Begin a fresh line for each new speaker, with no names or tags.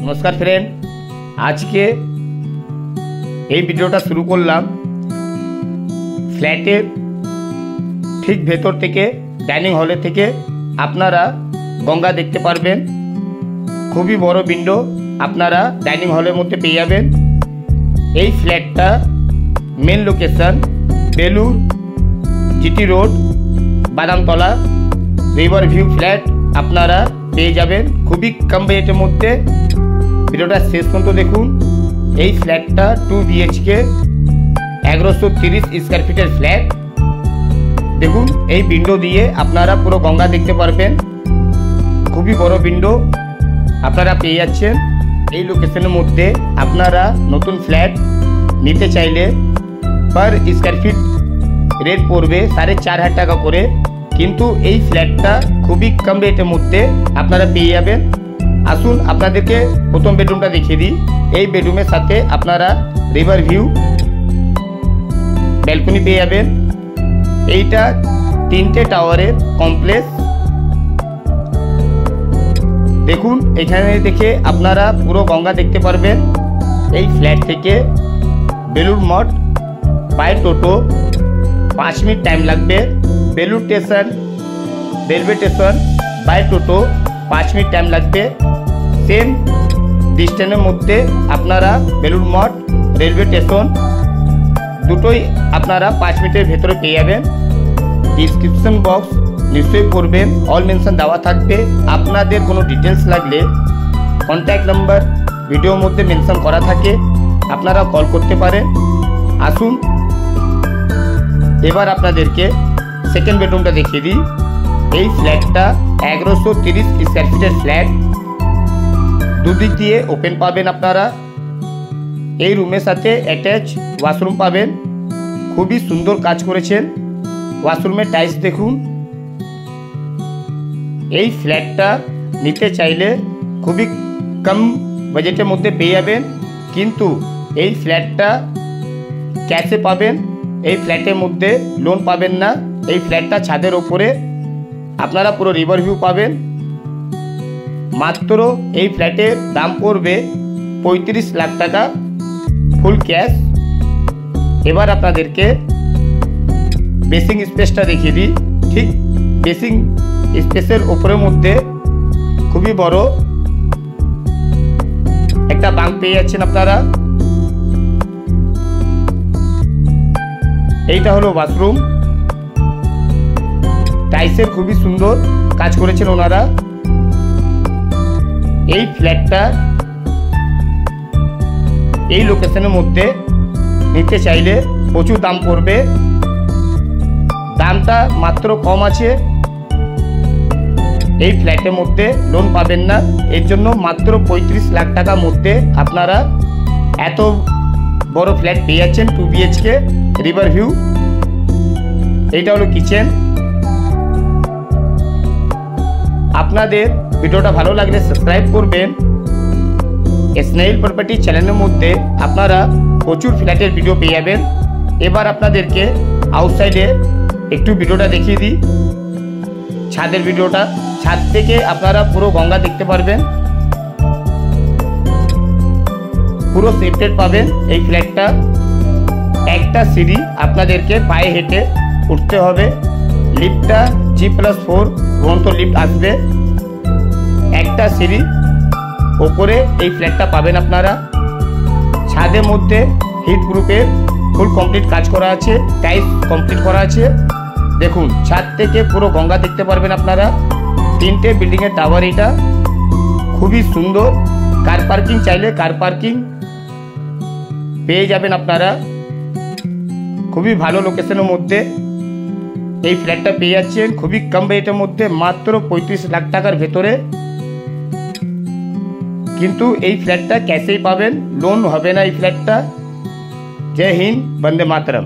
নমস্কার ফ্রেন্ড, আজকে এই ভিডিওটা শুরু করলাম ফ্ল্যাটের ঠিক ভেতর থেকে, ডাইনিং হলে থেকে আপনারা গঙ্গা দেখতে পারবেন। খুবই বড় উইন্ডো আপনারা ডাইনিং হলের মধ্যে পেয়ে যাবেন। এই ফ্ল্যাটটা main location Belur GT road, Badamtala, river view flat আপনারা পেয়ে যাবেন খুবই কম বাজেটের মধ্যে। ভিডিওটা শেষ পর্যন্ত দেখুন। এই ফ্ল্যাটটা 2 BHK 1130 স্কোয়ার ফিটের ফ্ল্যাট। দেখুন, এই উইন্ডো দিয়ে আপনারা পুরো গঙ্গা দেখতে পারবেন। খুবই বড় উইন্ডো আপনারা পেয়ে যাচ্ছেন এই লোকেশনের মধ্যে। আপনারা নতুন ফ্ল্যাট নিতে চাইলে পার স্কোয়ার ফিট রেট পড়বে 4,500 টাকা করে, কিন্তু এই ফ্ল্যাটটা খুবই কম রেটের মধ্যে আপনারা পেয়ে যাবেন। আসুন আপনাদেরকে প্রথম বেডরুমটা দেখিয়ে দিই। এই বেডরুমের সাথে আপনারা রিভার ভিউ ব্যালকনি পেয়ে যাবেন। এইটা 3টে টাওয়ারের কমপ্লেক্স। দেখুন, এখানে দেখে আপনারা পুরো গঙ্গা দেখতে পারবেন। এই ফ্ল্যাট থেকে Belur Math by toto 5 minute time লাগবে। Belur station railway station by toto 5 minute time লাগবে। সেম ডিস্টেন্সের মধ্যে আপনারা বেলুর মঠ রেলওয়ে স্টেশন দুটোই আপনারা 5 মিনিটের ভেতরে পেয়ে যাবেন। ডিসক্রিপশন বক্স নিশ্চয়ই পড়বেন, অল মেনশন দেওয়া থাকবে। আপনাদের কোনো ডিটেলস লাগলে কন্ট্যাক্ট নাম্বার ভিডিওর মধ্যে মেনশন করা থাকে, আপনারা কল করতে পারেন। আসুন এবার আপনাদেরকে সেকেন্ড বেডরুমটা দেখিয়ে দিই। এই ফ্ল্যাটটা 1130 স্কোয়ার ফিটের ফ্ল্যাট। দুদিক দিয়ে ওপেন পাবেন আপনারা। এই রুমের সাথে অ্যাটাচ ওয়াশরুম পাবেন। খুবই সুন্দর কাজ করেছেন। ওয়াশরুমের টাইলস দেখুন। এই ফ্ল্যাটটা নিতে চাইলে খুবই কম বাজেটের মধ্যে পেয়ে যাবেন, কিন্তু এই ফ্ল্যাটটা ক্যাশে পাবেন। এই ফ্ল্যাটের মধ্যে লোন পাবেন না। এই ফ্ল্যাটটা ছাদের ওপরে আপনারা পুরো রিভার ভিউ পাবেন। মাত্র এই ফ্ল্যাটের দাম পড়বে 35 লাখ টাকা ফুল ক্যাশ। এবার আপনাদেরকে বেসিং স্পেসটা দেখিয়ে দিই। ঠিক বেসিং স্পেসের ওপরের মধ্যে খুবই বড় একটা বাঙ্ক পেয়ে যাচ্ছেন আপনারা। এইটা হলো বাথরুম। টাইলসের খুবই সুন্দর কাজ করেছেন ওনারা। এই ফ্ল্যাটটা এই লোকেশনের মধ্যে নিতে চাইলে প্রচুর দাম পড়বে। দামটা মাত্র কম আছে। এই ফ্ল্যাটের মধ্যে লোন পাবেন না, এর জন্য মাত্র 35 লাখ টাকার মধ্যে আপনারা এত বড় ফ্ল্যাট পেয়ে যাচ্ছেন 2 BHK রিভার ভিউ। এইটা হলো কিচেন। আপনাদের ভিডিওটা ভালো লাগলে সাবস্ক্রাইব করবেন। স্নেইল প্রপার্টি চ্যানেলের মধ্যে আপনারা প্রচুর ফ্ল্যাটের ভিডিও পেয়ে যাবেন। এবার আপনাদেরকে আউটসাইডে একটু ভিডিওটা দেখিয়ে দিই। ছাদের ভিডিওটা, ছাদ থেকে আপনারা পুরো গঙ্গা দেখতে পারবেন। পুরো সেফটেড পাবেন এই ফ্ল্যাটটা। একটা সিঁড়ি আপনাদেরকে পায়ে হেঁটে উঠতে হবে। লিফটটা G+4 ঘন্ট লিফট আসবে। একটা সিঁড়ি ওপরে এই ফ্ল্যাটটা পাবেন আপনারা। ছাদের মধ্যে হিট প্রুফের ফুল কমপ্লিট কাজ করা আছে, টাইলস কমপ্লিট করা আছে। দেখুন, ছাদ থেকে পুরো গঙ্গা দেখতে পারবেন আপনারা। 3টে বিল্ডিংয়ের টাওয়ার। এটা খুবই সুন্দর। কার পার্কিং চাইলে কার পার্কিং পেয়ে যাবেন আপনারা। খুবই ভালো লোকেশনের মধ্যে এই ফ্ল্যাটটা পেয়ে যাচ্ছেন খুবই কম বাজেটের মধ্যে, মাত্র 35 লাখ টাকার ভেতরে। কিন্তু এই ফ্ল্যাটটা ক্যাশেই পাবেন, লোন হবে না এই ফ্ল্যাটটা। জয় হিন্দ, বন্দে মাতরম।